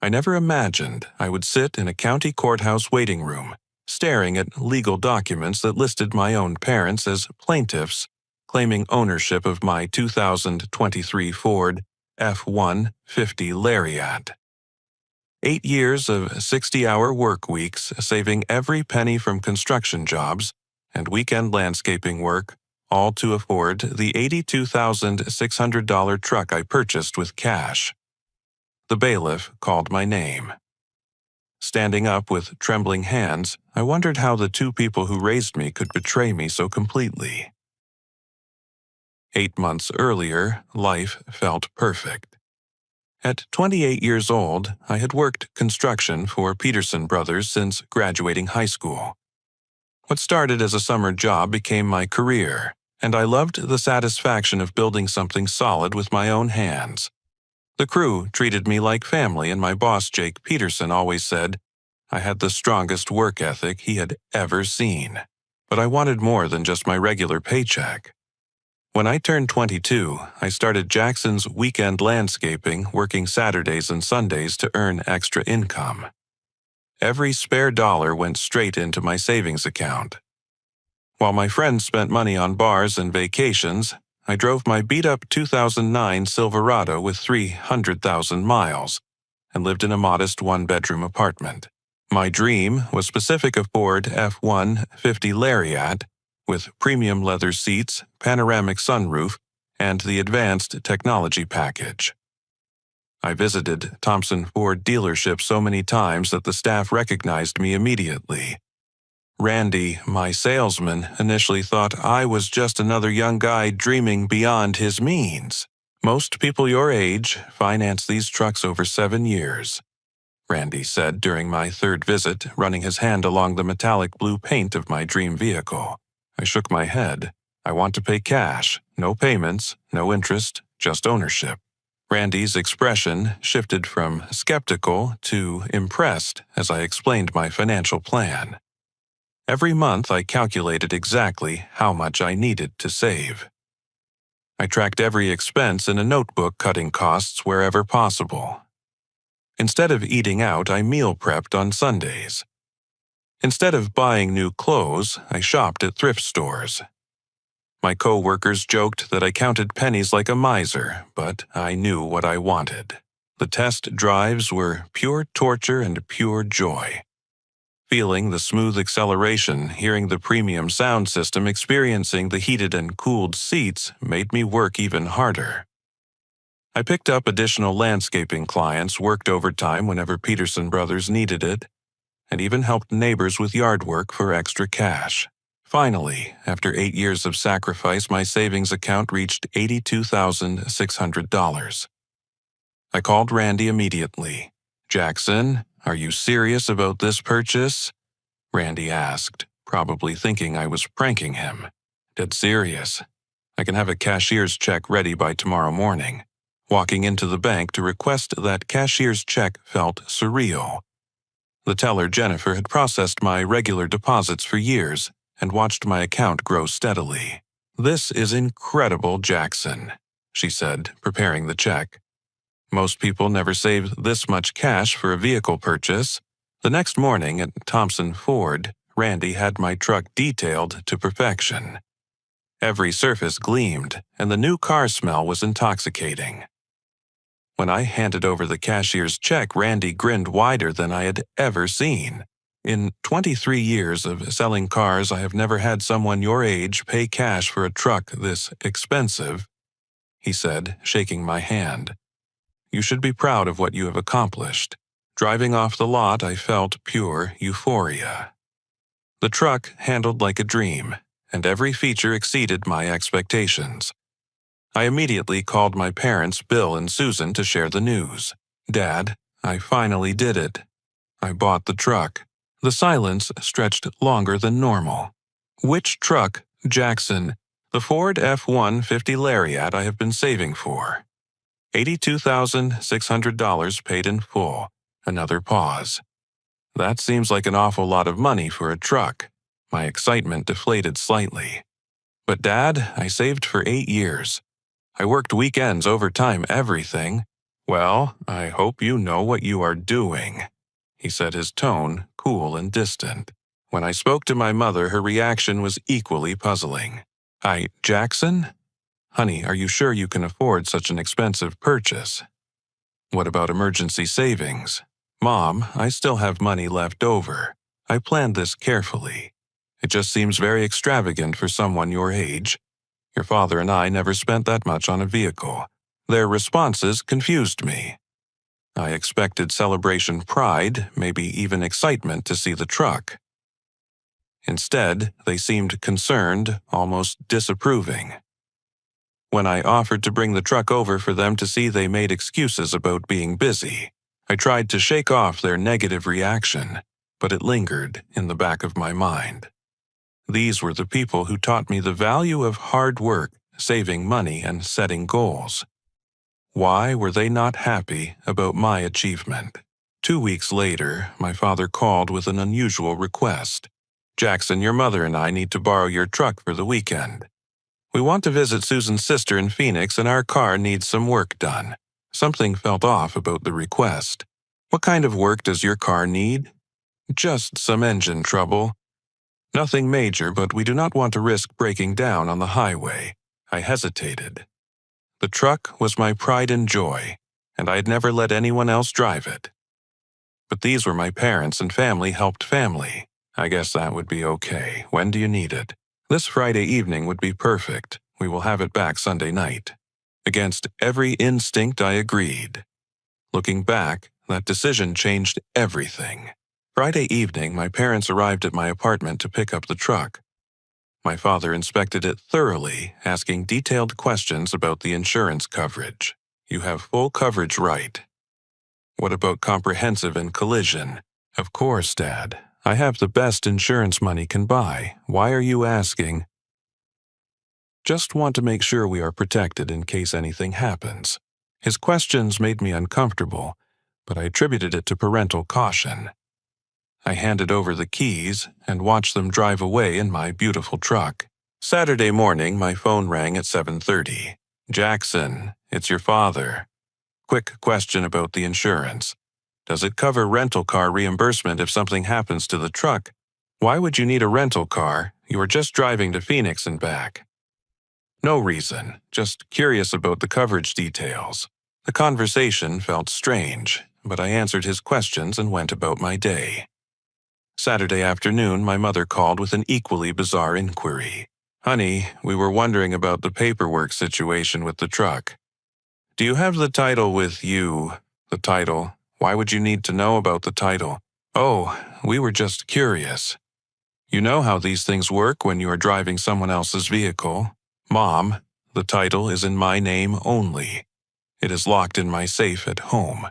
I never imagined I would sit in a county courthouse waiting room, staring at legal documents that listed my own parents as plaintiffs, claiming ownership of my 2023 Ford F-150 Lariat. 8 years of 60-hour work weeks, saving every penny from construction jobs and weekend landscaping work, all to afford the $82,600 truck I purchased with cash. The bailiff called my name. Standing up with trembling hands, I wondered how the two people who raised me could betray me so completely. 8 months earlier, life felt perfect. At 28 years old, I had worked construction for Peterson Brothers since graduating high school. What started as a summer job became my career, and I loved the satisfaction of building something solid with my own hands. The crew treated me like family, and my boss, Jake Peterson, always said I had the strongest work ethic he had ever seen. But I wanted more than just my regular paycheck. When I turned 22, I started Jackson's Weekend Landscaping, working Saturdays and Sundays to earn extra income. Every spare dollar went straight into my savings account. While my friends spent money on bars and vacations, I drove my beat-up 2009 Silverado with 300,000 miles and lived in a modest one-bedroom apartment. My dream was specific a Ford F-150 Lariat with premium leather seats, panoramic sunroof, and the advanced technology package. I visited Thompson Ford dealership so many times that the staff recognized me immediately. Randy, my salesman, initially thought I was just another young guy dreaming beyond his means. Most people your age finance these trucks over 7 years, Randy said during my third visit, running his hand along the metallic blue paint of my dream vehicle. I shook my head. I want to pay cash, no payments, no interest, just ownership. Randy's expression shifted from skeptical to impressed as I explained my financial plan. Every month I calculated exactly how much I needed to save. I tracked every expense in a notebook, cutting costs wherever possible. Instead of eating out, I meal prepped on Sundays. Instead of buying new clothes, I shopped at thrift stores. My co-workers joked that I counted pennies like a miser, but I knew what I wanted. The test drives were pure torture and pure joy. Feeling the smooth acceleration, hearing the premium sound system, experiencing the heated and cooled seats made me work even harder. I picked up additional landscaping clients, worked overtime whenever Peterson Brothers needed it, and even helped neighbors with yard work for extra cash. Finally, after 8 years of sacrifice, my savings account reached $82,600. I called Randy immediately. "Jackson, are you serious about this purchase?" Randy asked, probably thinking I was pranking him. "Dead serious. I can have a cashier's check ready by tomorrow morning." Walking into the bank to request that cashier's check felt surreal. The teller, Jennifer, had processed my regular deposits for years and watched my account grow steadily. "This is incredible, Jackson," she said, preparing the check. "Most people never save this much cash for a vehicle purchase." The next morning at Thompson Ford, Randy had my truck detailed to perfection. Every surface gleamed, and the new car smell was intoxicating. When I handed over the cashier's check, Randy grinned wider than I had ever seen. "In 23 years of selling cars, I have never had someone your age pay cash for a truck this expensive," he said, shaking my hand. "You should be proud of what you have accomplished." Driving off the lot, I felt pure euphoria. The truck handled like a dream, and every feature exceeded my expectations. I immediately called my parents, Bill and Susan, to share the news. "Dad, I finally did it. I bought the truck." The silence stretched longer than normal. "Which truck, Jackson?" "The Ford F-150 Lariat I have been saving for. $82,600 paid in full." Another pause. "That seems like an awful lot of money for a truck." My excitement deflated slightly. "But Dad, I saved for 8 years. I worked weekends, overtime, everything. Well, I hope you know what you are doing, he said, his tone cool and distant. When I spoke to my mother, her reaction was equally puzzling. Jackson? Honey, are you sure you can afford such an expensive purchase? What about emergency savings? Mom, I still have money left over. I planned this carefully. It just seems very extravagant for someone your age. Your father and I never spent that much on a vehicle. Their responses confused me. I expected celebration pride, maybe even excitement to see the truck. Instead, they seemed concerned, almost disapproving. When I offered to bring the truck over for them to see, they made excuses about being busy. I tried to shake off their negative reaction, but it lingered in the back of my mind. These were the people who taught me the value of hard work, saving money, and setting goals. Why were they not happy about my achievement? 2 weeks later, my father called with an unusual request. Jackson, your mother and I need to borrow your truck for the weekend. We want to visit Susan's sister in Phoenix, and our car needs some work done. Something felt off about the request. What kind of work does your car need? Just some engine trouble. Nothing major, but we do not want to risk breaking down on the highway. I hesitated. The truck was my pride and joy, and I had never let anyone else drive it. But these were my parents, and family helped family. I guess that would be okay. When do you need it? This Friday evening would be perfect. We will have it back Sunday night. Against every instinct, I agreed. Looking back, that decision changed everything. Friday evening, my parents arrived at my apartment to pick up the truck. My father inspected it thoroughly, asking detailed questions about the insurance coverage. You have full coverage, right? What about comprehensive and collision? Of course, Dad. I have the best insurance money can buy. Why are you asking? Just want to make sure we are protected in case anything happens. His questions made me uncomfortable, but I attributed it to parental caution. I handed over the keys and watched them drive away in my beautiful truck. Saturday morning, my phone rang at 7:30. Jackson, it's your father. Quick question about the insurance. Does it cover rental car reimbursement if something happens to the truck? Why would you need a rental car? You are just driving to Phoenix and back. No reason, just curious about the coverage details. The conversation felt strange, but I answered his questions and went about my day. Saturday afternoon, my mother called with an equally bizarre inquiry. Honey, we were wondering about the paperwork situation with the truck. Do you have the title with you? The title? Why would you need to know about the title? Oh, we were just curious. You know how these things work when you are driving someone else's vehicle. Mom, the title is in my name only. It is locked in my safe at home.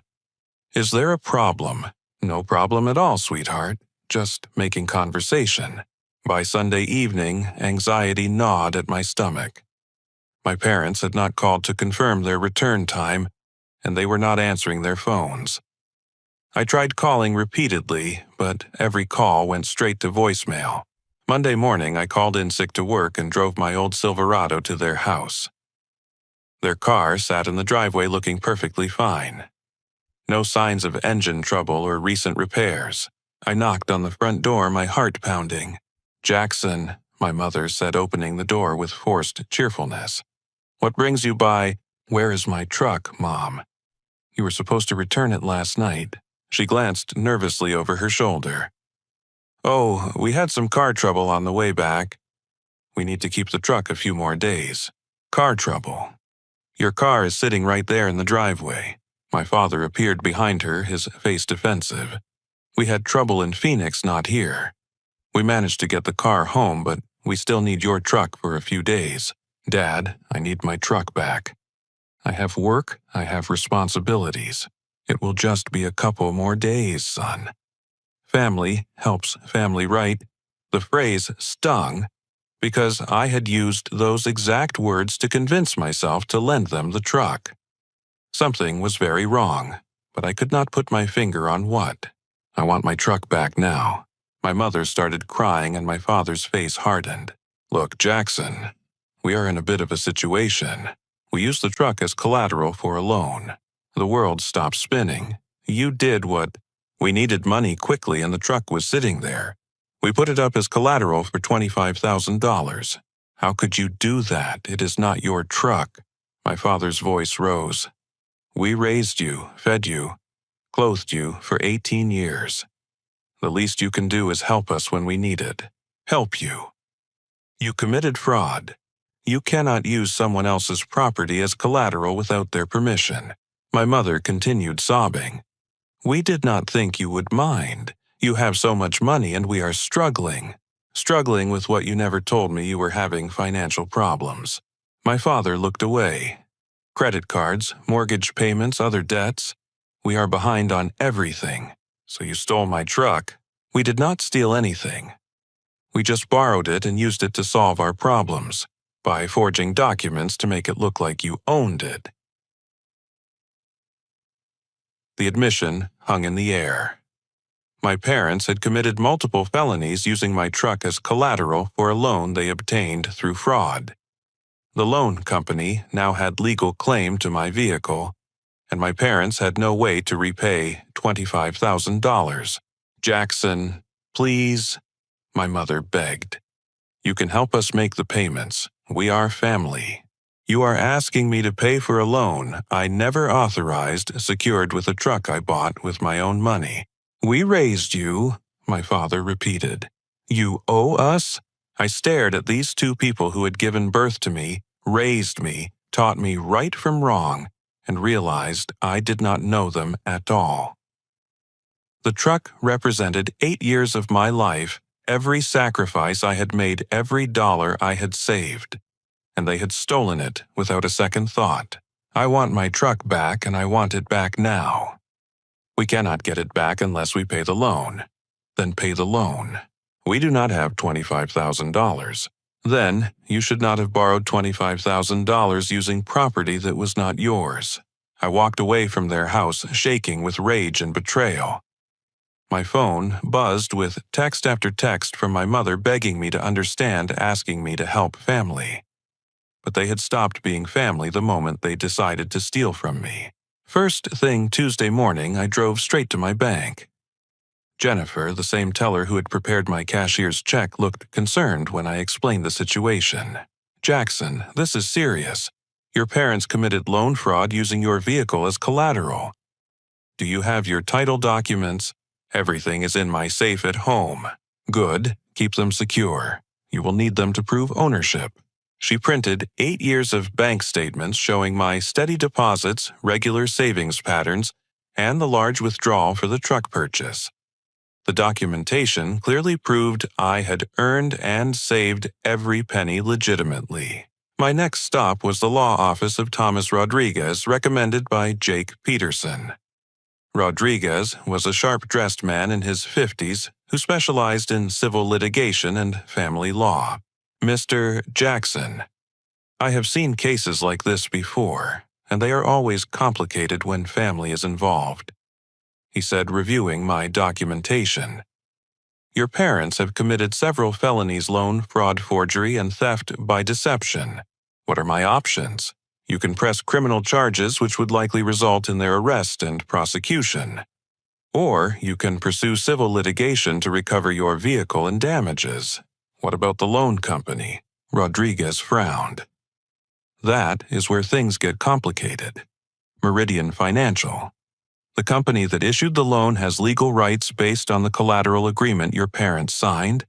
Is there a problem? No problem at all, sweetheart. Just making conversation. By Sunday evening, anxiety gnawed at my stomach. My parents had not called to confirm their return time, and they were not answering their phones. I tried calling repeatedly, but every call went straight to voicemail. Monday morning, I called in sick to work and drove my old Silverado to their house. Their car sat in the driveway looking perfectly fine. No signs of engine trouble or recent repairs. I knocked on the front door, my heart pounding. Jackson, my mother said, opening the door with forced cheerfulness. What brings you by? Where is my truck, Mom? You were supposed to return it last night. She glanced nervously over her shoulder. Oh, we had some car trouble on the way back. We need to keep the truck a few more days. Car trouble. Your car is sitting right there in the driveway. My father appeared behind her, his face defensive. We had trouble in Phoenix, not here. We managed to get the car home, but we still need your truck for a few days. Dad, I need my truck back. I have work, I have responsibilities. It will just be a couple more days, son. Family helps family, right? The phrase stung because I had used those exact words to convince myself to lend them the truck. Something was very wrong, but I could not put my finger on what. I want my truck back now. My mother started crying and my father's face hardened. Look, Jackson, we are in a bit of a situation. We use the truck as collateral for a loan. The world stopped spinning. You did what? We needed money quickly and the truck was sitting there. We put it up as collateral for $25,000. How could you do that? It is not your truck. My father's voice rose. We raised you, fed you, clothed you for 18 years. The least you can do is help us when we need it. Help you. You committed fraud. You cannot use someone else's property as collateral without their permission. My mother continued sobbing. We did not think you would mind. You have so much money and we are struggling. Struggling with what you never told me you were having financial problems. My father looked away. Credit cards, mortgage payments, other debts. We are behind on everything. So you stole my truck. We did not steal anything. We just borrowed it and used it to solve our problems by forging documents to make it look like you owned it. The admission hung in the air. My parents had committed multiple felonies using my truck as collateral for a loan they obtained through fraud. The loan company now had legal claim to my vehicle, and my parents had no way to repay $25,000. Jackson, please, my mother begged. You can help us make the payments. We are family. You are asking me to pay for a loan I never authorized, secured with a truck I bought with my own money. We raised you, my father repeated. You owe us? I stared at these two people who had given birth to me, raised me, taught me right from wrong, and realized I did not know them at all. The truck represented 8 years of my life, every sacrifice I had made, every dollar I had saved. And they had stolen it without a second thought. I want my truck back, and I want it back now. We cannot get it back unless we pay the loan. Then pay the loan. We do not have $25,000. Then you should not have borrowed $25,000 using property that was not yours. I walked away from their house shaking with rage and betrayal. My phone buzzed with text after text from my mother begging me to understand, asking me to help family. But they had stopped being family the moment they decided to steal from me. First thing Tuesday morning, I drove straight to my bank. Jennifer, the same teller who had prepared my cashier's check, looked concerned when I explained the situation. Jackson, this is serious. Your parents committed loan fraud using your vehicle as collateral. Do you have your title documents? Everything is in my safe at home. Good, keep them secure. You will need them to prove ownership. She printed 8 years of bank statements showing my steady deposits, regular savings patterns, and the large withdrawal for the truck purchase. The documentation clearly proved I had earned and saved every penny legitimately. My next stop was the law office of Thomas Rodriguez, recommended by Jake Peterson. Rodriguez was a sharp-dressed man in his 50s who specialized in civil litigation and family law. Mr. Jackson, I have seen cases like this before, and they are always complicated when family is involved, he said, reviewing my documentation. Your parents have committed several felonies: loan, fraud, forgery, and theft by deception. What are my options? You can press criminal charges, which would likely result in their arrest and prosecution. Or you can pursue civil litigation to recover your vehicle and damages. What about the loan company? Rodriguez frowned. That is where things get complicated. Meridian Financial. The company that issued the loan has legal rights based on the collateral agreement your parents signed.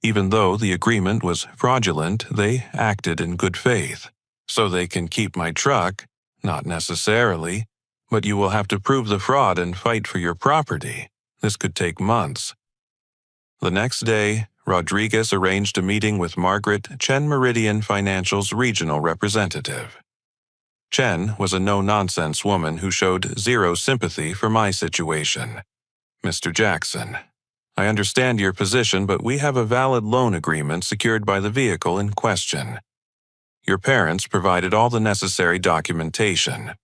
Even though the agreement was fraudulent, they acted in good faith. So they can keep my truck? Not necessarily, but you will have to prove the fraud and fight for your property. This could take months. The next day, Rodriguez arranged a meeting with Margaret, Chen Meridian Financial's regional representative. Chen was a no-nonsense woman who showed zero sympathy for my situation. Mr. Jackson, I understand your position, but we have a valid loan agreement secured by the vehicle in question. Your parents provided all the necessary documentation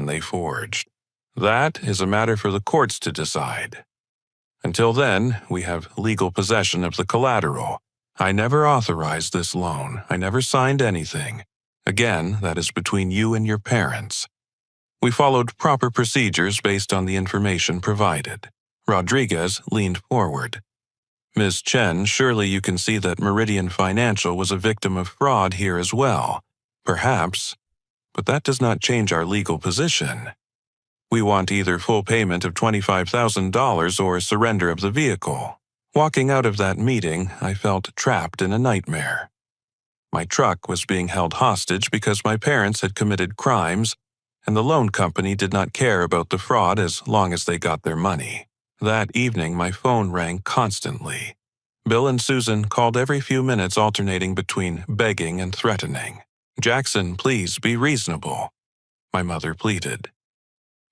they forged. That is a matter for the courts to decide. Until then, we have legal possession of the collateral. I never authorized this loan. I never signed anything. Again, that is between you and your parents. We followed proper procedures based on the information provided. Rodriguez leaned forward. Ms. Chen, surely you can see that Meridian Financial was a victim of fraud here as well. Perhaps, but that does not change our legal position. We want either full payment of $25,000 or surrender of the vehicle. Walking out of that meeting, I felt trapped in a nightmare. My truck was being held hostage because my parents had committed crimes, and the loan company did not care about the fraud as long as they got their money. That evening, my phone rang constantly. Bill and Susan called every few minutes, alternating between begging and threatening. "Jackson, please be reasonable," my mother pleaded.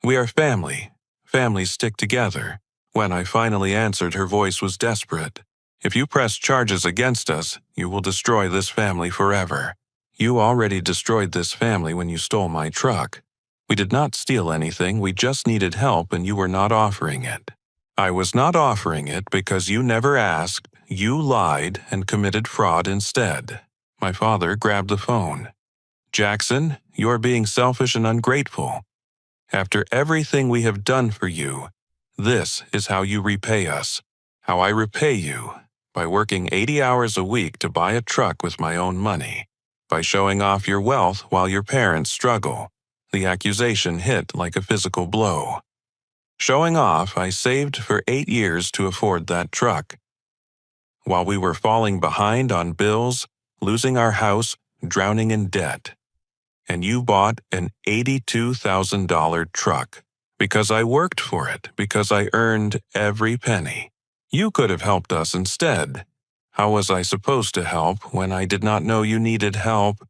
"We are family. Families stick together." When I finally answered, her voice was desperate. "If you press charges against us, you will destroy this family forever. You already destroyed this family when you stole my truck. We did not steal anything, we just needed help and you were not offering it. I was not offering it because you never asked, you lied and committed fraud instead." My father grabbed the phone. "Jackson, you are being selfish and ungrateful. After everything we have done for you, this is how you repay us. How I repay you, by working 80 hours a week to buy a truck with my own money, by showing off your wealth while your parents struggle." The accusation hit like a physical blow. Showing off, I saved for 8 years to afford that truck. While we were falling behind on bills, losing our house, drowning in debt. And you bought an $82,000 truck. Because I worked for it, because I earned every penny. You could have helped us instead. How was I supposed to help when I did not know you needed help?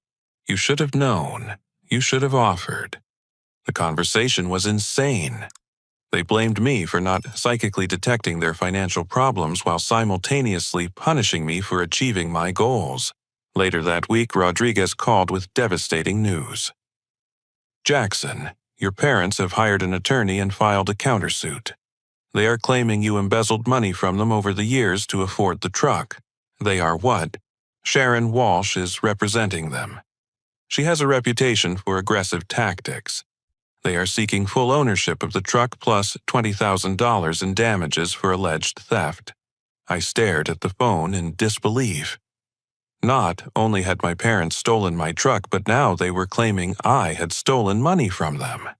You should have known. You should have offered. The conversation was insane. They blamed me for not psychically detecting their financial problems while simultaneously punishing me for achieving my goals. Later that week, Rodriguez called with devastating news. "Jackson, your parents have hired an attorney and filed a countersuit. They are claiming you embezzled money from them over the years to afford the truck. They are what? Sharon Walsh is representing them. She has a reputation for aggressive tactics. They are seeking full ownership of the truck plus $20,000 in damages for alleged theft." I stared at the phone in disbelief. Not only had my parents stolen my truck, but now they were claiming I had stolen money from them.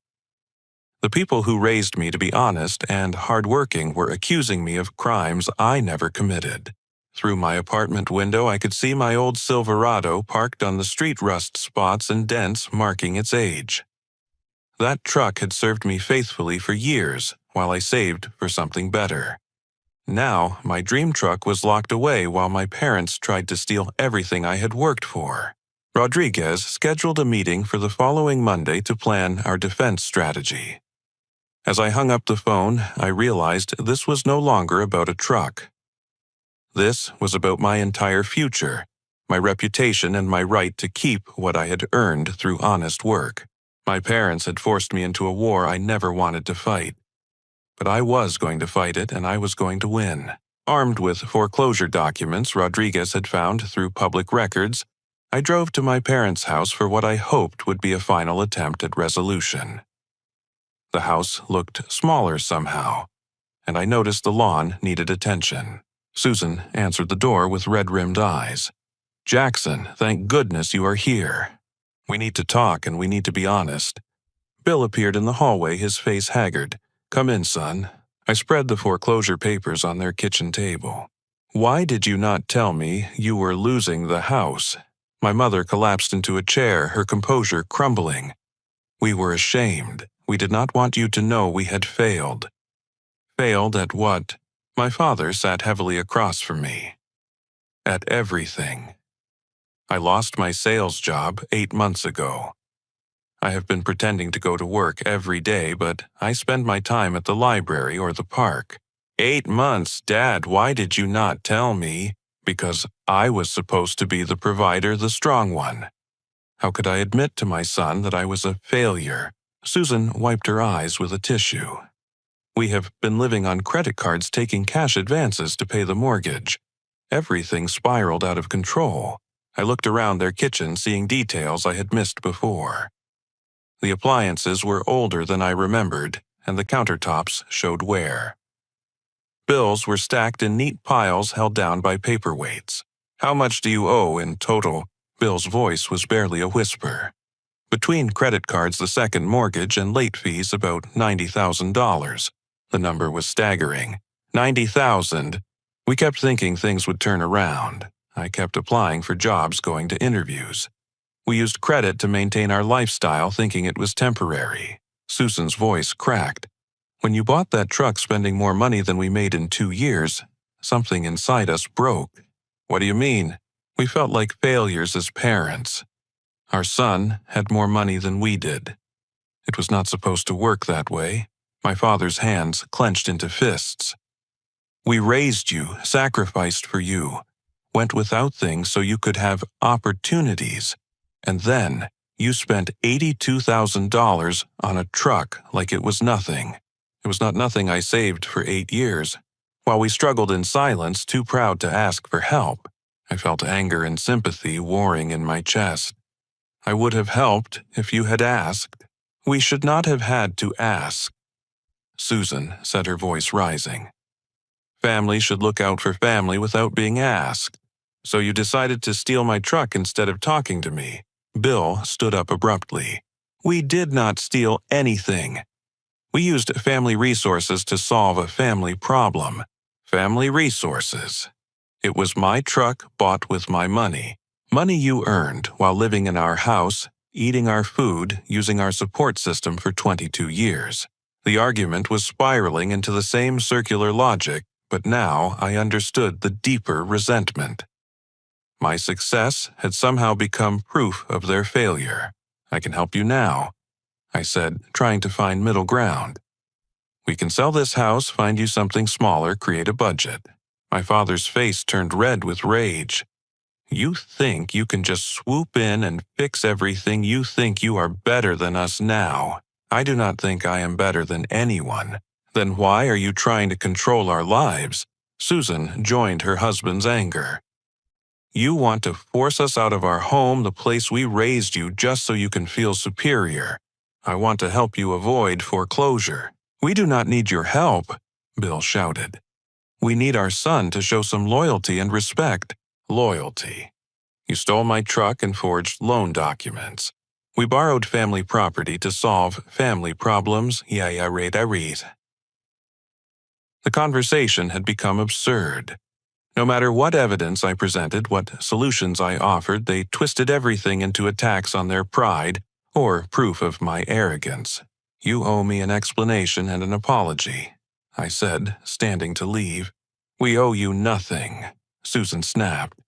The people who raised me to be honest and hardworking were accusing me of crimes I never committed. Through my apartment window, I could see my old Silverado parked on the street, rust spots and dents marking its age. That truck had served me faithfully for years while I saved for something better. Now, my dream truck was locked away while my parents tried to steal everything I had worked for. Rodriguez scheduled a meeting for the following Monday to plan our defense strategy. As I hung up the phone, I realized this was no longer about a truck. This was about my entire future, my reputation and my right to keep what I had earned through honest work. My parents had forced me into a war I never wanted to fight. But I was going to fight it, and I was going to win. Armed with foreclosure documents Rodriguez had found through public records, I drove to my parents' house for what I hoped would be a final attempt at resolution. The house looked smaller somehow, and I noticed the lawn needed attention. Susan answered the door with red-rimmed eyes. "Jackson, thank goodness you are here. We need to talk and we need to be honest." Bill appeared in the hallway, his face haggard. "Come in, son." I spread the foreclosure papers on their kitchen table. "Why did you not tell me you were losing the house?" My mother collapsed into a chair, her composure crumbling. "We were ashamed. We did not want you to know we had failed." "Failed at what?" My father sat heavily across from me. "At everything. I lost my sales job 8 months ago. I have been pretending to go to work every day, but I spend my time at the library or the park." 8 months, Dad, why did you not tell me? Because I was supposed to be the provider, the strong one. How could I admit to my son that I was a failure? Susan wiped her eyes with a tissue. "We have been living on credit cards, taking cash advances to pay the mortgage. Everything spiraled out of control." I looked around their kitchen, seeing details I had missed before. The appliances were older than I remembered, and the countertops showed wear. Bills were stacked in neat piles held down by paperweights. "How much do you owe in total?" Bill's voice was barely a whisper. "Between credit cards, the second mortgage, and late fees, about $90,000. The number was staggering. 90,000. We kept thinking things would turn around. I kept applying for jobs, going to interviews. We used credit to maintain our lifestyle, thinking it was temporary." Susan's voice cracked. "When you bought that truck spending more money than we made in 2 years, something inside us broke." "What do you mean?" "We felt like failures as parents. Our son had more money than we did. It was not supposed to work that way." My father's hands clenched into fists. "We raised you, sacrificed for you, went without things so you could have opportunities. And then you spent $82,000 on a truck like it was nothing." It was not nothing. I saved for 8 years. While we struggled in silence, too proud to ask for help, I felt anger and sympathy warring in my chest. "I would have helped if you had asked. We should not have had to ask." Susan said, her voice rising. "Family should look out for family without being asked. So you decided to steal my truck instead of talking to me." Bill stood up abruptly. "We did not steal anything. We used family resources to solve a family problem." "Family resources?" "It was my truck bought with my money. Money you earned while living in our house, eating our food, using our support system for 22 years. The argument was spiraling into the same circular logic, but now I understood the deeper resentment. My success had somehow become proof of their failure. "I can help you now," I said, trying to find middle ground. "We can sell this house, find you something smaller, create a budget." My father's face turned red with rage. "You think you can just swoop in and fix everything? You think you are better than us now? I do not think I am better than anyone. Then why are you trying to control our lives?" Susan joined her husband's anger. "You want to force us out of our home, the place we raised you, just so you can feel superior. I want to help you avoid foreclosure." "We do not need your help," Bill shouted. "We need our son to show some loyalty and respect." "Loyalty? You stole my truck and forged loan documents. We borrowed family property to solve family problems. The conversation had become absurd. No matter what evidence I presented, what solutions I offered, they twisted everything into attacks on their pride or proof of my arrogance. "You owe me an explanation and an apology," I said, standing to leave. "We owe you nothing," Susan snapped.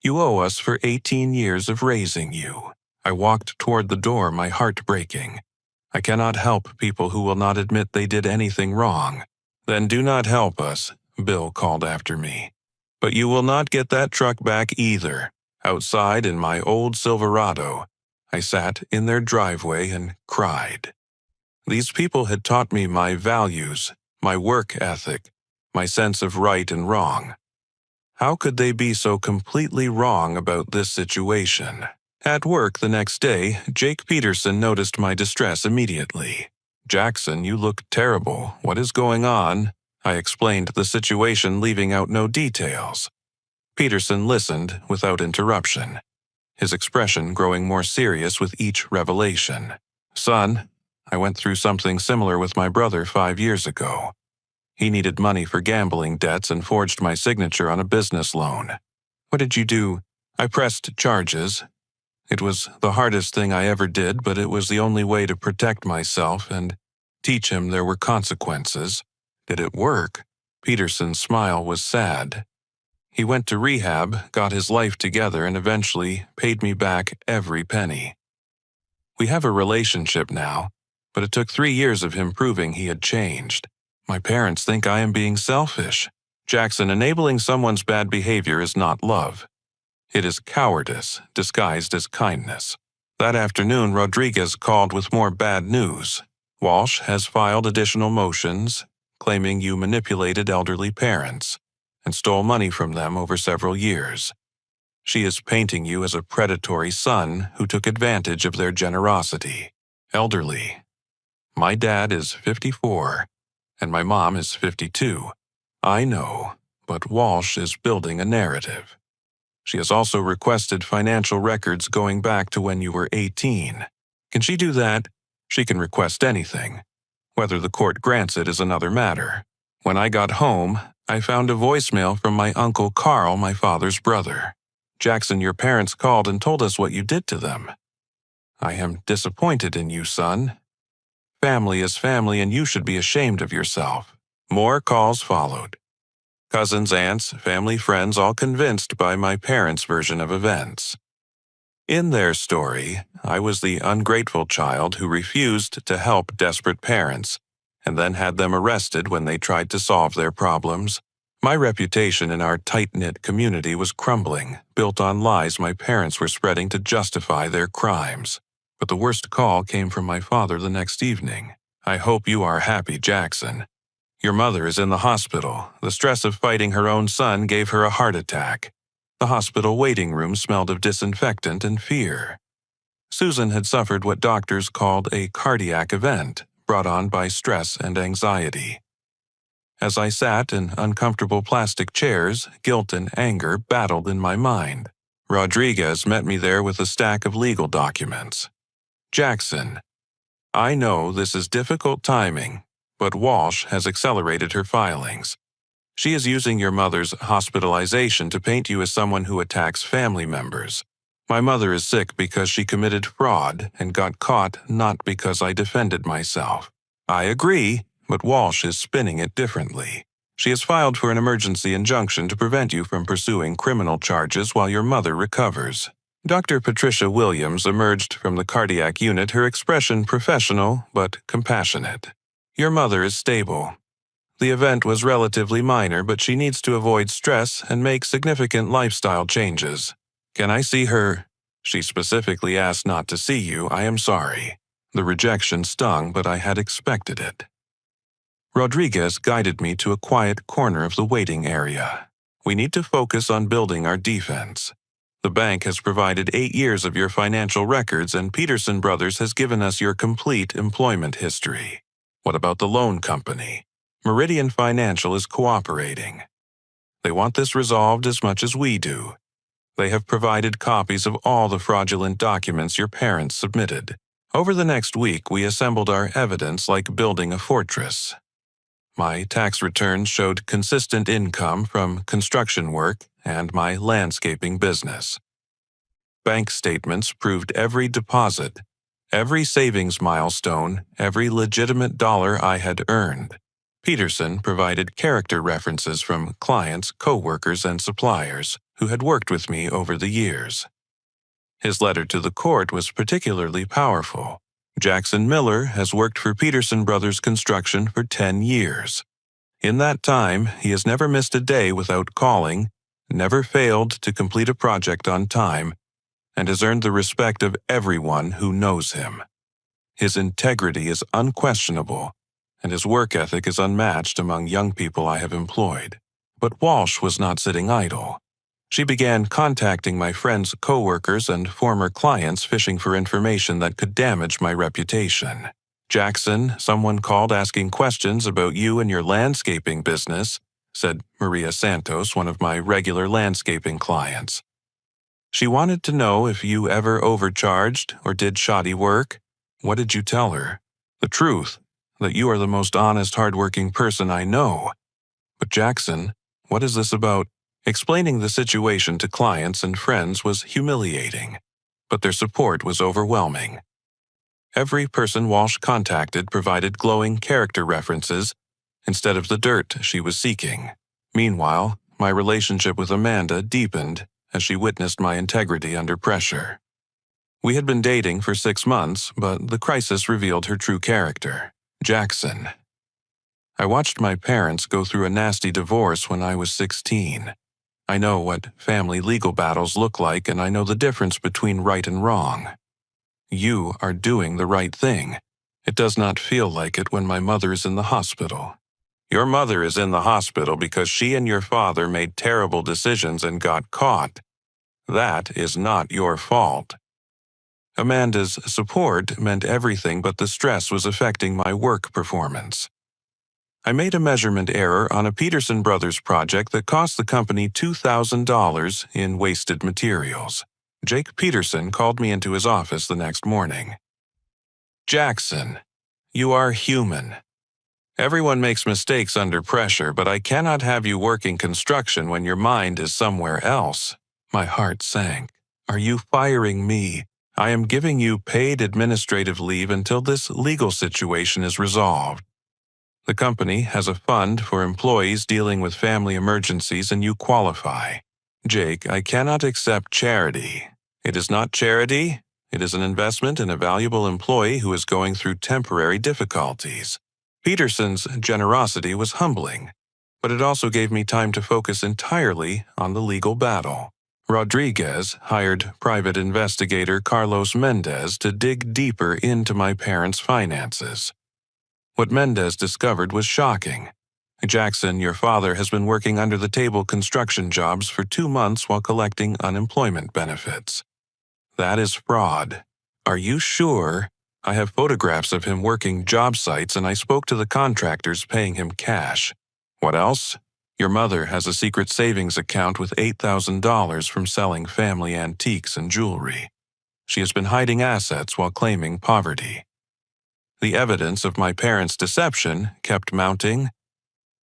"You owe us for 18 years of raising you." I walked toward the door, my heart breaking. I cannot help people who will not admit they did anything wrong. "Then do not help us," Bill called after me. "But you will not get that truck back either." Outside in my old Silverado, I sat in their driveway and cried. These people had taught me my values, my work ethic, my sense of right and wrong. How could they be so completely wrong about this situation? At work the next day, Jake Peterson noticed my distress immediately. "Jackson, you look terrible. What is going on?" I explained the situation, leaving out no details. Peterson listened without interruption, his expression growing more serious with each revelation. "Son, I went through something similar with my brother 5 years ago. He needed money for gambling debts and forged my signature on a business loan." "What did you do?" "I pressed charges. It was the hardest thing I ever did, but it was the only way to protect myself and teach him there were consequences." "Did it work?" Peterson's smile was sad. "He went to rehab, got his life together, and eventually paid me back every penny. We have a relationship now, but it took 3 years of him proving he had changed. My parents think I am being selfish. Jackson, enabling someone's bad behavior is not love. It is cowardice disguised as kindness." That afternoon, Rodriguez called with more bad news. "Walsh has filed additional motions, claiming you manipulated elderly parents and stole money from them over several years. She is painting you as a predatory son who took advantage of their generosity." Elderly. My dad is 54, and my mom is 52. I know, but Walsh is building a narrative. She has also requested financial records going back to when you were 18. Can she do that? She can request anything. Whether the court grants it is another matter. When I got home, I found a voicemail from my Uncle Carl, my father's brother. Jackson, your parents called and told us what you did to them. I am disappointed in you, son. Family is family, and you should be ashamed of yourself. More calls followed. Cousins, aunts, family, friends, all convinced by my parents' version of events. In their story, I was the ungrateful child who refused to help desperate parents, and then had them arrested when they tried to solve their problems. My reputation in our tight-knit community was crumbling, built on lies my parents were spreading to justify their crimes. But the worst call came from my father the next evening. I hope you are happy, Jackson. Your mother is in the hospital. The stress of fighting her own son gave her a heart attack. The hospital waiting room smelled of disinfectant and fear. Susan had suffered what doctors called a cardiac event, brought on by stress and anxiety. As I sat in uncomfortable plastic chairs, guilt and anger battled in my mind. Rodriguez met me there with a stack of legal documents. Jackson, I know this is difficult timing, but Walsh has accelerated her filings. She is using your mother's hospitalization to paint you as someone who attacks family members. My mother is sick because she committed fraud and got caught, not because I defended myself. I agree, but Walsh is spinning it differently. She has filed for an emergency injunction to prevent you from pursuing criminal charges while your mother recovers. Dr. Patricia Williams emerged from the cardiac unit, her expression professional but compassionate. Your mother is stable. The event was relatively minor, but she needs to avoid stress and make significant lifestyle changes. Can I see her? She specifically asked not to see you. I am sorry. The rejection stung, but I had expected it. Rodriguez guided me to a quiet corner of the waiting area. We need to focus on building our defense. The bank has provided 8 years of your financial records, and Peterson Brothers has given us your complete employment history. What about the loan company? Meridian Financial is cooperating. They want this resolved as much as we do. They have provided copies of all the fraudulent documents your parents submitted. Over the next week, we assembled our evidence like building a fortress. My tax returns showed consistent income from construction work and my landscaping business. Bank statements proved every deposit, every savings milestone, every legitimate dollar I had earned. Peterson provided character references from clients, co-workers, and suppliers who had worked with me over the years. His letter to the court was particularly powerful. Jackson Miller has worked for Peterson Brothers Construction for 10 years. In that time, he has never missed a day without calling, never failed to complete a project on time, and has earned the respect of everyone who knows him. His integrity is unquestionable, and his work ethic is unmatched among young people I have employed. But Walsh was not sitting idle. She began contacting my friends, co-workers, and former clients, fishing for information that could damage my reputation. Jackson, someone called asking questions about you and your landscaping business, said Maria Santos, one of my regular landscaping clients. She wanted to know if you ever overcharged or did shoddy work. What did you tell her? The truth, that you are the most honest, hardworking person I know. But Jackson, what is this about? Explaining the situation to clients and friends was humiliating, but their support was overwhelming. Every person Walsh contacted provided glowing character references instead of the dirt she was seeking. Meanwhile, my relationship with Amanda deepened as she witnessed my integrity under pressure. We had been dating for 6 months, but the crisis revealed her true character. Jackson. I watched my parents go through a nasty divorce when I was 16. I know what family legal battles look like, and I know the difference between right and wrong. You are doing the right thing. It does not feel like it when my mother is in the hospital. Your mother is in the hospital because she and your father made terrible decisions and got caught. That is not your fault. Amanda's support meant everything, but the stress was affecting my work performance. I made a measurement error on a Peterson Brothers project that cost the company $2,000 in wasted materials. Jake Peterson called me into his office the next morning. "Jackson, you are human. Everyone makes mistakes under pressure, but I cannot have you working construction when your mind is somewhere else." My heart sank. "Are you firing me? I am giving you paid administrative leave until this legal situation is resolved. The company has a fund for employees dealing with family emergencies and you qualify. Jake, I cannot accept charity. It is not charity. It is an investment in a valuable employee who is going through temporary difficulties." Peterson's generosity was humbling, but it also gave me time to focus entirely on the legal battle. Rodriguez hired private investigator Carlos Mendez to dig deeper into my parents' finances. What Mendez discovered was shocking. "Jackson, your father has been working under-the-table construction jobs for 2 months while collecting unemployment benefits. That is fraud. Are you sure? I have photographs of him working job sites and I spoke to the contractors paying him cash. What else? Your mother has a secret savings account with $8,000 from selling family antiques and jewelry. She has been hiding assets while claiming poverty." The evidence of my parents' deception kept mounting.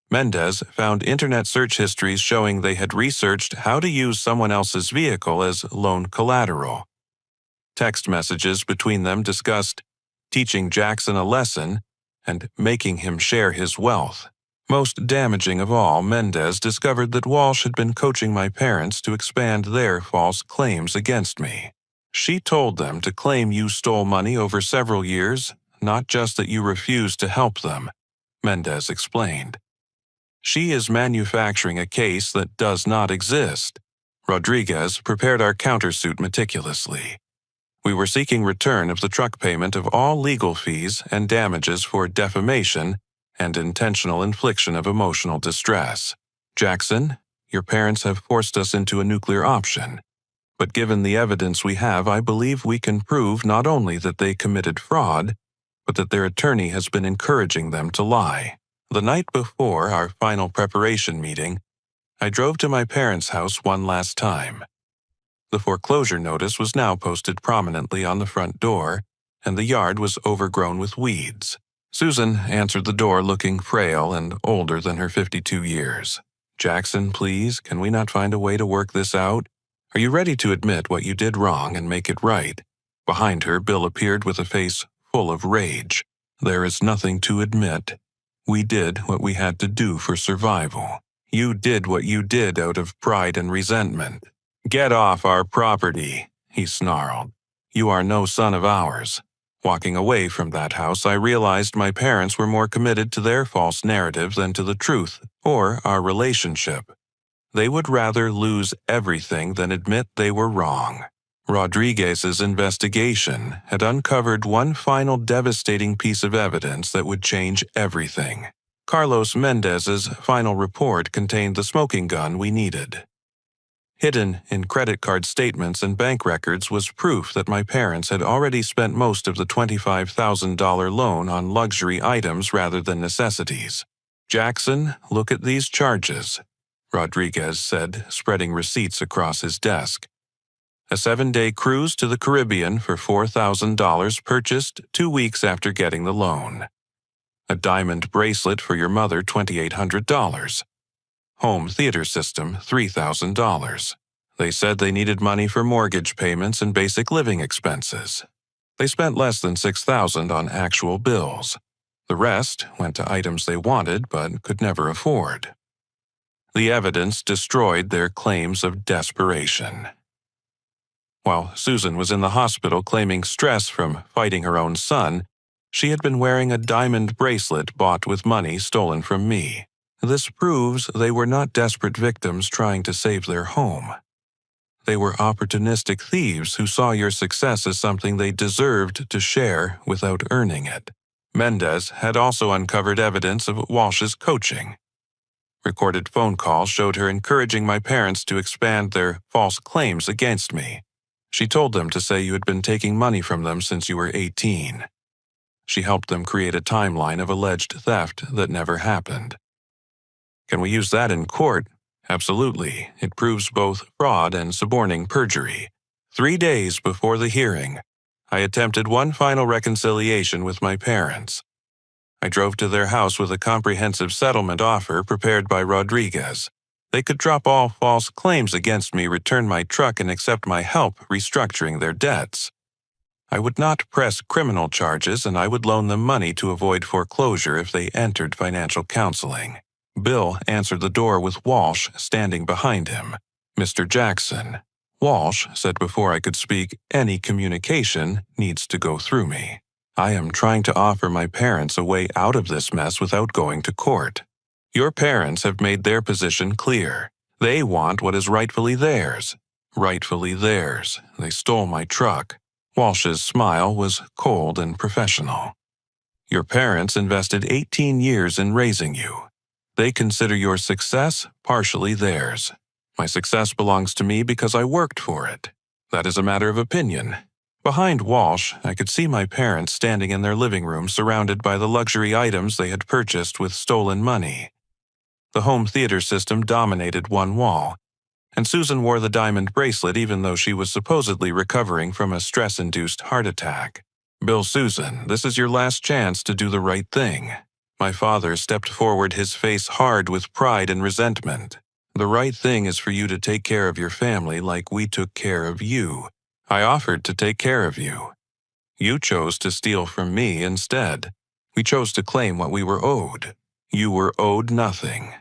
Mendez found internet search histories showing they had researched how to use someone else's vehicle as loan collateral. Text messages between them discussed teaching Jackson a lesson and making him share his wealth. Most damaging of all, Mendez discovered that Walsh had been coaching my parents to expand their false claims against me. "She told them to claim you stole money over several years, not just that you refused to help them," Mendez explained. "She is manufacturing a case that does not exist." Rodriguez prepared our countersuit meticulously. We were seeking return of the truck payment of all legal fees and damages for defamation and intentional infliction of emotional distress. "Jackson, your parents have forced us into a nuclear option. But given the evidence we have, I believe we can prove not only that they committed fraud, but that their attorney has been encouraging them to lie." The night before our final preparation meeting, I drove to my parents' house one last time. The foreclosure notice was now posted prominently on the front door, and the yard was overgrown with weeds. Susan answered the door looking frail and older than her 52 years. "Jackson, please, can we not find a way to work this out? Are you ready to admit what you did wrong and make it right?" Behind her, Bill appeared with a face full of rage. "There is nothing to admit. We did what we had to do for survival. You did what you did out of pride and resentment. Get off our property," he snarled. "You are no son of ours." Walking away from that house, I realized my parents were more committed to their false narrative than to the truth or our relationship. They would rather lose everything than admit they were wrong. Rodriguez's investigation had uncovered one final devastating piece of evidence that would change everything. Carlos Mendez's final report contained the smoking gun we needed. Hidden in credit card statements and bank records was proof that my parents had already spent most of the $25,000 loan on luxury items rather than necessities. "Jackson, look at these charges," Rodriguez said, spreading receipts across his desk. "A 7-day cruise to the Caribbean for $4,000 purchased 2 weeks after getting the loan. A diamond bracelet for your mother, $2,800. Home theater system, $3,000. They said they needed money for mortgage payments and basic living expenses. They spent less than $6,000 on actual bills. The rest went to items they wanted but could never afford." The evidence destroyed their claims of desperation. While Susan was in the hospital claiming stress from fighting her own son, she had been wearing a diamond bracelet bought with money stolen from me. This proves they were not desperate victims trying to save their home. They were opportunistic thieves who saw your success as something they deserved to share without earning it. Mendez had also uncovered evidence of Walsh's coaching. Recorded phone calls showed her encouraging my parents to expand their false claims against me. She told them to say you had been taking money from them since you were 18. She helped them create a timeline of alleged theft that never happened. Can we use that in court? Absolutely. It proves both fraud and suborning perjury. 3 days before the hearing, I attempted one final reconciliation with my parents. I drove to their house with a comprehensive settlement offer prepared by Rodriguez. They could drop all false claims against me, return my truck, and accept my help restructuring their debts. I would not press criminal charges, and I would loan them money to avoid foreclosure if they entered financial counseling. Bill answered the door with Walsh standing behind him. Mr. Jackson. Walsh said before I could speak, any communication needs to go through me. I am trying to offer my parents a way out of this mess without going to court. Your parents have made their position clear. They want what is rightfully theirs. Rightfully theirs. They stole my truck. Walsh's smile was cold and professional. Your parents invested 18 years in raising you. They consider your success partially theirs. My success belongs to me because I worked for it. That is a matter of opinion. Behind Walsh, I could see my parents standing in their living room surrounded by the luxury items they had purchased with stolen money. The home theater system dominated one wall, and Susan wore the diamond bracelet even though she was supposedly recovering from a stress-induced heart attack. Bill, Susan, this is your last chance to do the right thing. My father stepped forward, his face hard with pride and resentment. The right thing is for you to take care of your family like we took care of you. I offered to take care of you. You chose to steal from me instead. We chose to claim what we were owed. You were owed nothing.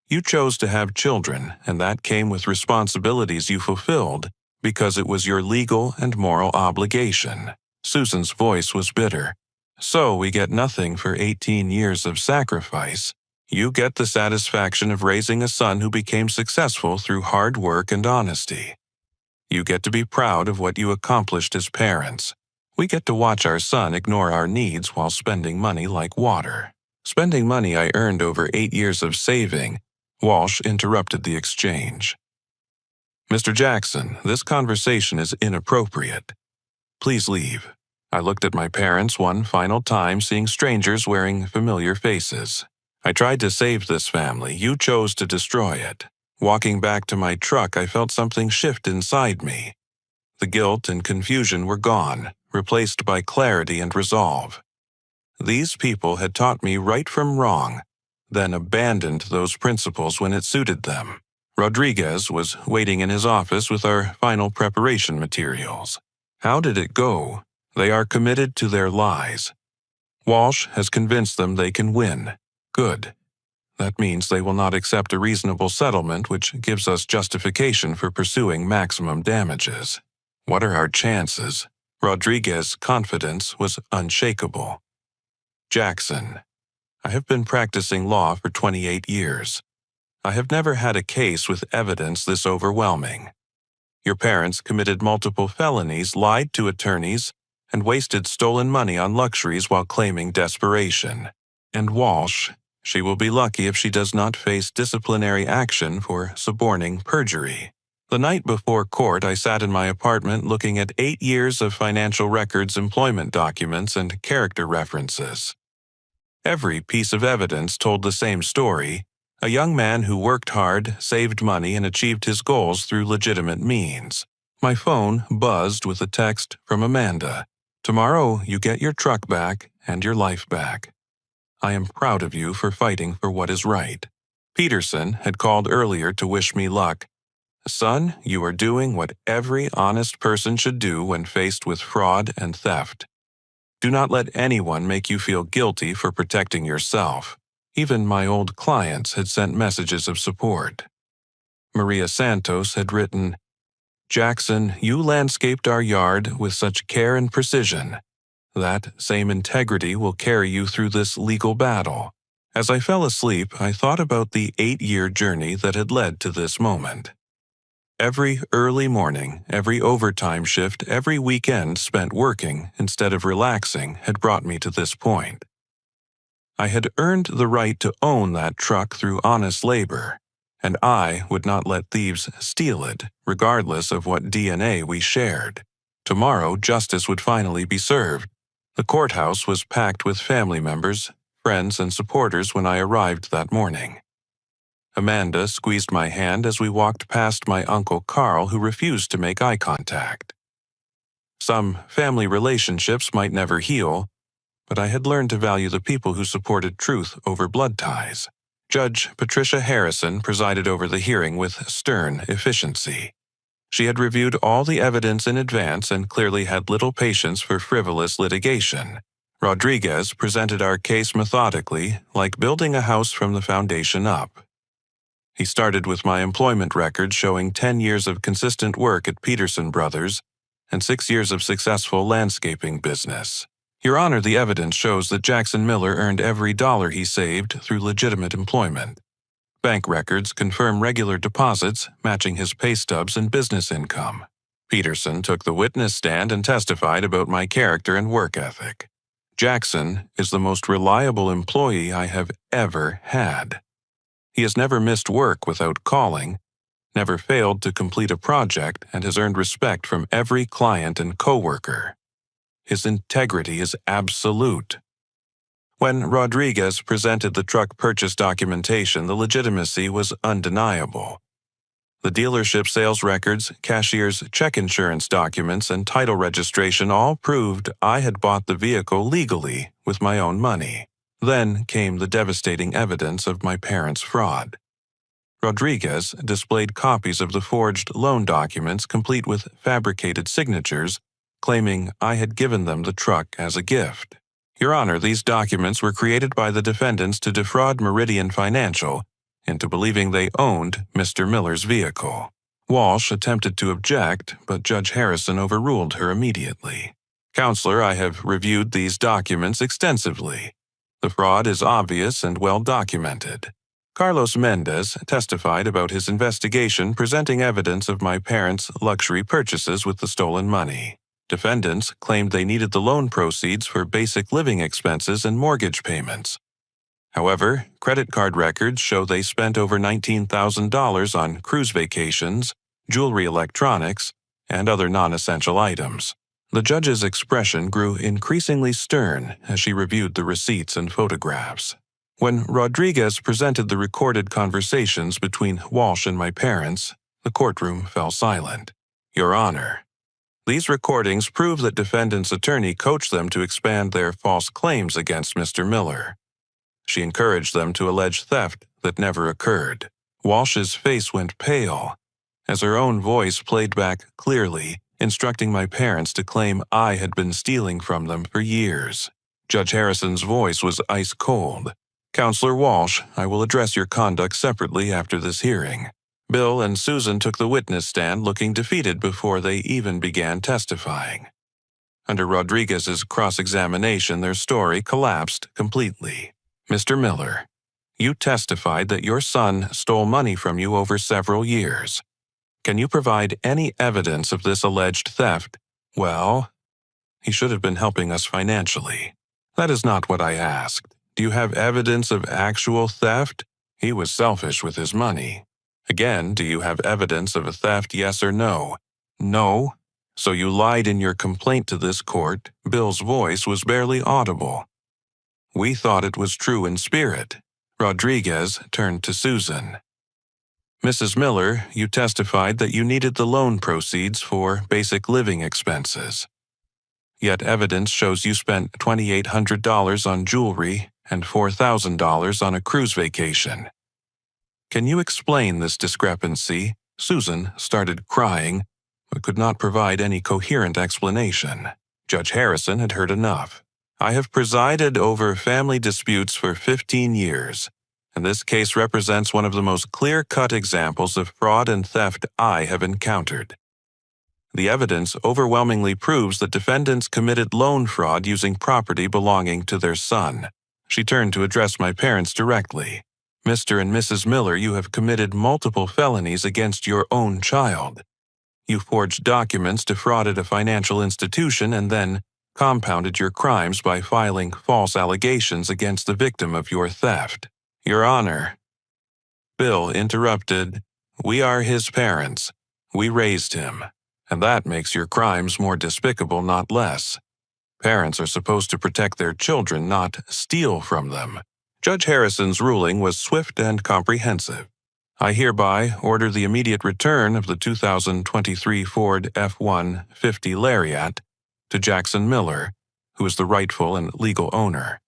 You chose to have children, and that came with responsibilities you fulfilled because it was your legal and moral obligation. Susan's voice was bitter. So we get nothing for 18 years of sacrifice. You get the satisfaction of raising a son who became successful through hard work and honesty. You get to be proud of what you accomplished as parents. We get to watch our son ignore our needs while spending money like water. Spending money I earned over 8 years of saving. Walsh interrupted the exchange. Mr. Jackson, this conversation is inappropriate. Please leave. I looked at my parents one final time, seeing strangers wearing familiar faces. I tried to save this family. You chose to destroy it. Walking back to my truck, I felt something shift inside me. The guilt and confusion were gone, replaced by clarity and resolve. These people had taught me right from wrong, then abandoned those principles when it suited them. Rodriguez was waiting in his office with our final preparation materials. How did it go? They are committed to their lies. Walsh has convinced them they can win. Good. That means they will not accept a reasonable settlement which gives us justification for pursuing maximum damages. What are our chances? Rodriguez's confidence was unshakable. Jackson. I have been practicing law for 28 years. I have never had a case with evidence this overwhelming. Your parents committed multiple felonies, lied to attorneys, and wasted stolen money on luxuries while claiming desperation. And Walsh, she will be lucky if she does not face disciplinary action for suborning perjury. The night before court, I sat in my apartment looking at 8 years of financial records, employment documents, and character references. Every piece of evidence told the same story: a young man who worked hard, saved money, and achieved his goals through legitimate means. My phone buzzed with a text from Amanda. Tomorrow, you get your truck back and your life back. I am proud of you for fighting for what is right. Peterson had called earlier to wish me luck. Son, you are doing what every honest person should do when faced with fraud and theft. Do not let anyone make you feel guilty for protecting yourself. Even my old clients had sent messages of support. Maria Santos had written, Jackson, you landscaped our yard with such care and precision. That same integrity will carry you through this legal battle. As I fell asleep, I thought about the 8-year journey that had led to this moment. Every early morning, every overtime shift, every weekend spent working instead of relaxing had brought me to this point. I had earned the right to own that truck through honest labor, and I would not let thieves steal it, regardless of what DNA we shared. Tomorrow, justice would finally be served. The courthouse was packed with family members, friends, and supporters when I arrived that morning. Amanda squeezed my hand as we walked past my Uncle Carl, who refused to make eye contact. Some family relationships might never heal, but I had learned to value the people who supported truth over blood ties. Judge Patricia Harrison presided over the hearing with stern efficiency. She had reviewed all the evidence in advance and clearly had little patience for frivolous litigation. Rodriguez presented our case methodically, like building a house from the foundation up. He started with my employment record showing 10 years of consistent work at Peterson Brothers and 6 years of successful landscaping business. Your Honor, the evidence shows that Jackson Miller earned every dollar he saved through legitimate employment. Bank records confirm regular deposits matching his pay stubs and business income. Peterson took the witness stand and testified about my character and work ethic. Jackson is the most reliable employee I have ever had. He has never missed work without calling, never failed to complete a project, and has earned respect from every client and coworker. His integrity is absolute. When Rodriguez presented the truck purchase documentation, the legitimacy was undeniable. The dealership sales records, cashier's check insurance documents, and title registration all proved I had bought the vehicle legally with my own money. Then came the devastating evidence of my parents' fraud. Rodriguez displayed copies of the forged loan documents complete with fabricated signatures, claiming I had given them the truck as a gift. Your Honor, these documents were created by the defendants to defraud Meridian Financial into believing they owned Mr. Miller's vehicle. Walsh attempted to object, but Judge Harrison overruled her immediately. Counselor, I have reviewed these documents extensively. The fraud is obvious and well documented. Carlos Mendez testified about his investigation, presenting evidence of my parents' luxury purchases with the stolen money. Defendants claimed they needed the loan proceeds for basic living expenses and mortgage payments. However, credit card records show they spent over $19,000 on cruise vacations, jewelry, electronics, and other non-essential items. The judge's expression grew increasingly stern as she reviewed the receipts and photographs. When Rodriguez presented the recorded conversations between Walsh and my parents, the courtroom fell silent. Your Honor, these recordings prove that defendant's attorney coached them to expand their false claims against Mr. Miller. She encouraged them to allege theft that never occurred. Walsh's face went pale as her own voice played back clearly, instructing my parents to claim I had been stealing from them for years. Judge Harrison's voice was ice cold. Counselor Walsh, I will address your conduct separately after this hearing. Bill and Susan took the witness stand looking defeated before they even began testifying. Under Rodriguez's cross-examination, their story collapsed completely. Mr. Miller, you testified that your son stole money from you over several years. Can you provide any evidence of this alleged theft? Well, he should have been helping us financially. That is not what I asked. Do you have evidence of actual theft? He was selfish with his money. Again, do you have evidence of a theft, yes or no? No. So you lied in your complaint to this court. Bill's voice was barely audible. We thought it was true in spirit. Rodriguez turned to Susan. Mrs. Miller, you testified that you needed the loan proceeds for basic living expenses. Yet evidence shows you spent $2,800 on jewelry and $4,000 on a cruise vacation. Can you explain this discrepancy? Susan started crying, but could not provide any coherent explanation. Judge Harrison had heard enough. I have presided over family disputes for 15 years, and this case represents one of the most clear-cut examples of fraud and theft I have encountered. The evidence overwhelmingly proves that defendants committed loan fraud using property belonging to their son. She turned to address my parents directly. Mr. and Mrs. Miller, you have committed multiple felonies against your own child. You forged documents, defrauded a financial institution, and then compounded your crimes by filing false allegations against the victim of your theft. Your Honor, Bill interrupted, "We are his parents. We raised him. And that makes your crimes more despicable, not less. Parents are supposed to protect their children, not steal from them." Judge Harrison's ruling was swift and comprehensive. I hereby order the immediate return of the 2023 Ford F-150 Lariat to Jackson Miller, who is the rightful and legal owner.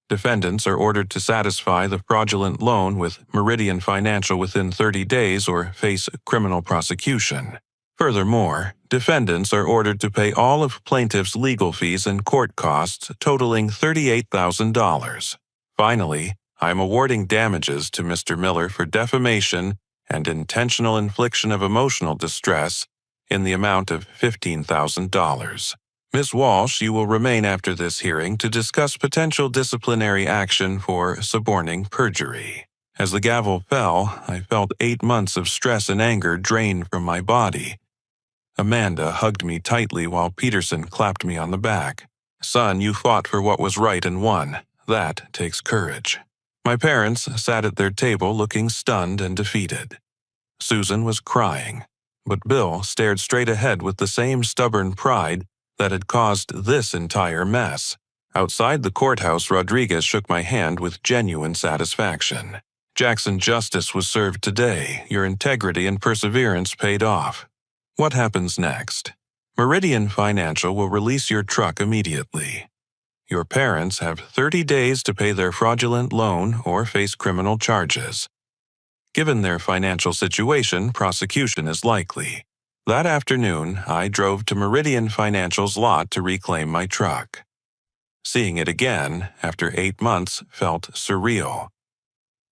Defendants are ordered to satisfy the fraudulent loan with Meridian Financial within 30 days or face criminal prosecution. Furthermore, defendants are ordered to pay all of plaintiff's legal fees and court costs totaling $38,000. Finally, I am awarding damages to Mr. Miller for defamation and intentional infliction of emotional distress in the amount of $15,000. Ms. Walsh, you will remain after this hearing to discuss potential disciplinary action for suborning perjury. As the gavel fell, I felt 8 months of stress and anger drain from my body. Amanda hugged me tightly while Peterson clapped me on the back. "Son, you fought for what was right and won. That takes courage." My parents sat at their table looking stunned and defeated. Susan was crying, but Bill stared straight ahead with the same stubborn pride that had caused this entire mess. Outside the courthouse, Rodriguez shook my hand with genuine satisfaction. "Jackson, justice was served today. Your integrity and perseverance paid off." What happens next? Meridian Financial will release your truck immediately. Your parents have 30 days to pay their fraudulent loan or face criminal charges. Given their financial situation, prosecution is likely. That afternoon, I drove to Meridian Financial's lot to reclaim my truck. Seeing it again, after 8 months, felt surreal.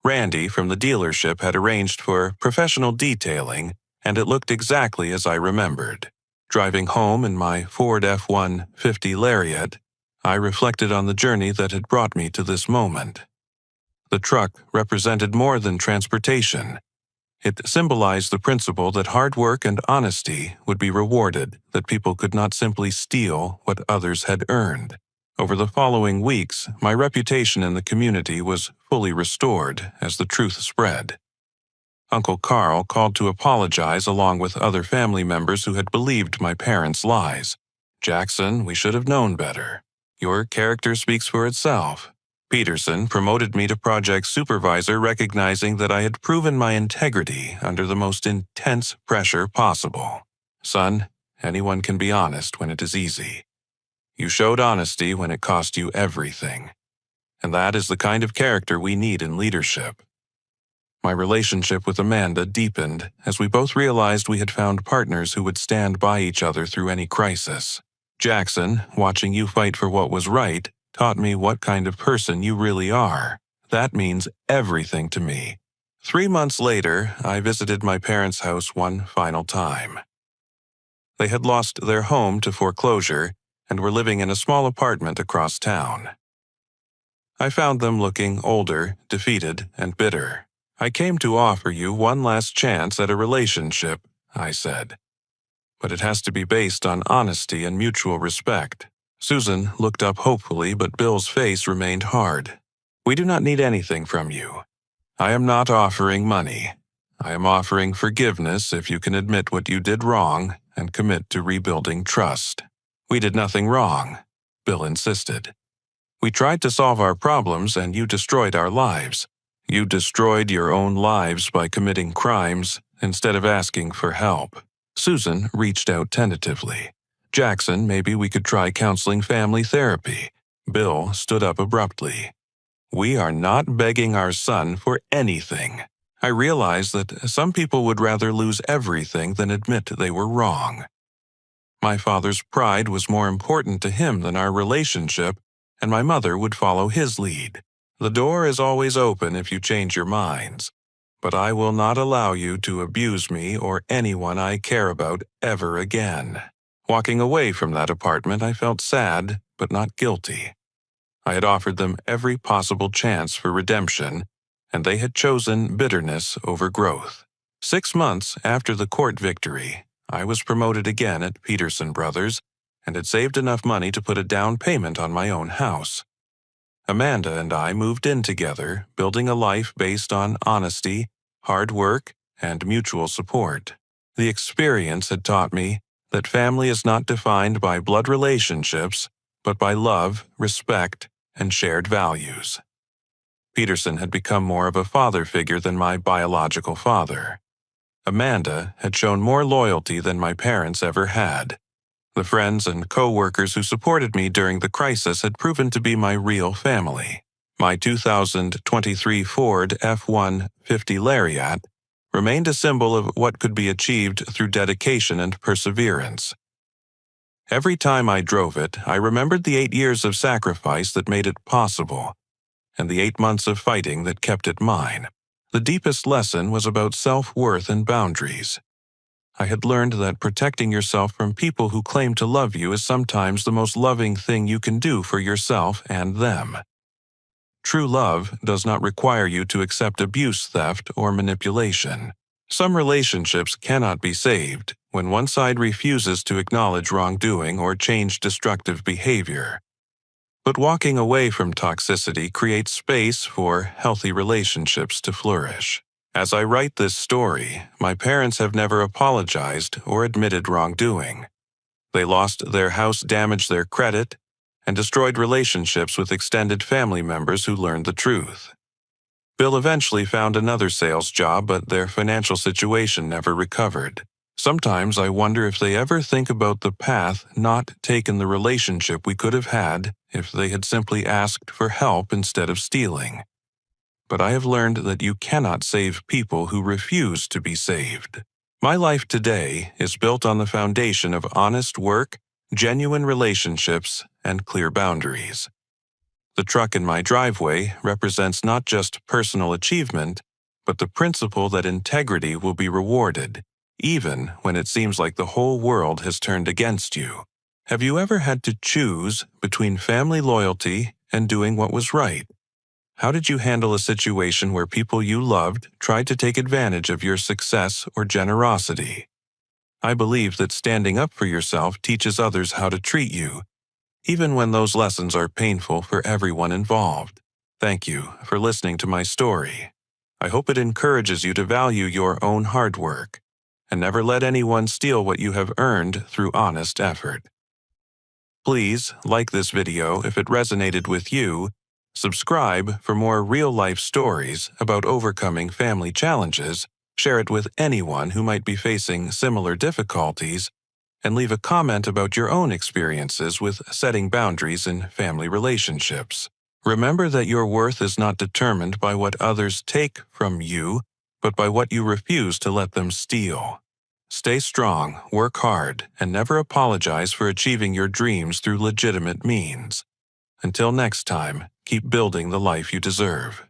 Randy from the dealership had arranged for professional detailing, and it looked exactly as I remembered. Driving home in my Ford F-150 Lariat, I reflected on the journey that had brought me to this moment. The truck represented more than transportation. It symbolized the principle that hard work and honesty would be rewarded, that people could not simply steal what others had earned. Over the following weeks, my reputation in the community was fully restored as the truth spread. Uncle Carl called to apologize along with other family members who had believed my parents' lies. "Jackson, we should have known better. Your character speaks for itself." Peterson promoted me to project supervisor, recognizing that I had proven my integrity under the most intense pressure possible. "Son, anyone can be honest when it is easy. You showed honesty when it cost you everything. And that is the kind of character we need in leadership." My relationship with Amanda deepened as we both realized we had found partners who would stand by each other through any crisis. "Jackson, watching you fight for what was right, taught me what kind of person you really are. That means everything to me." 3 months later, I visited my parents' house one final time. They had lost their home to foreclosure and were living in a small apartment across town. I found them looking older, defeated, and bitter. "I came to offer you one last chance at a relationship," I said. "But it has to be based on honesty and mutual respect." Susan looked up hopefully, but Bill's face remained hard. "We do not need anything from you. I am not offering money. I am offering forgiveness if you can admit what you did wrong and commit to rebuilding trust." "We did nothing wrong," Bill insisted. "We tried to solve our problems and you destroyed our lives. You destroyed your own lives by committing crimes instead of asking for help." Susan reached out tentatively. "Jackson, maybe we could try counseling family therapy." Bill stood up abruptly. "We are not begging our son for anything." I realized that some people would rather lose everything than admit they were wrong. My father's pride was more important to him than our relationship, and my mother would follow his lead. "The door is always open if you change your minds, but I will not allow you to abuse me or anyone I care about ever again." Walking away from that apartment, I felt sad, but not guilty. I had offered them every possible chance for redemption, and they had chosen bitterness over growth. 6 months after the court victory, I was promoted again at Peterson Brothers and had saved enough money to put a down payment on my own house. Amanda and I moved in together, building a life based on honesty, hard work, and mutual support. The experience had taught me that family is not defined by blood relationships, but by love, respect, and shared values. Peterson had become more of a father figure than my biological father. Amanda had shown more loyalty than my parents ever had. The friends and co-workers who supported me during the crisis had proven to be my real family. My 2023 Ford F-150 Lariat remained a symbol of what could be achieved through dedication and perseverance. Every time I drove it, I remembered the 8 years of sacrifice that made it possible, and the 8 months of fighting that kept it mine. The deepest lesson was about self-worth and boundaries. I had learned that protecting yourself from people who claim to love you is sometimes the most loving thing you can do for yourself and them. True love does not require you to accept abuse, theft, or manipulation. Some relationships cannot be saved when one side refuses to acknowledge wrongdoing or change destructive behavior. But walking away from toxicity creates space for healthy relationships to flourish. As I write this story, my parents have never apologized or admitted wrongdoing. They lost their house, damaged their credit, and destroyed relationships with extended family members who learned the truth. Bill eventually found another sales job, but their financial situation never recovered. Sometimes I wonder if they ever think about the path not taken the relationship we could have had if they had simply asked for help instead of stealing. But I have learned that you cannot save people who refuse to be saved. My life today is built on the foundation of honest work, genuine relationships, and clear boundaries. The truck in my driveway represents not just personal achievement, but the principle that integrity will be rewarded, even when it seems like the whole world has turned against you. Have you ever had to choose between family loyalty and doing what was right? How did you handle a situation where people you loved tried to take advantage of your success or generosity? I believe that standing up for yourself teaches others how to treat you, even when those lessons are painful for everyone involved. Thank you for listening to my story. I hope it encourages you to value your own hard work and never let anyone steal what you have earned through honest effort. Please like this video if it resonated with you, subscribe for more real-life stories about overcoming family challenges, share it with anyone who might be facing similar difficulties, and leave a comment about your own experiences with setting boundaries in family relationships. Remember that your worth is not determined by what others take from you, but by what you refuse to let them steal. Stay strong, work hard, and never apologize for achieving your dreams through legitimate means. Until next time, keep building the life you deserve.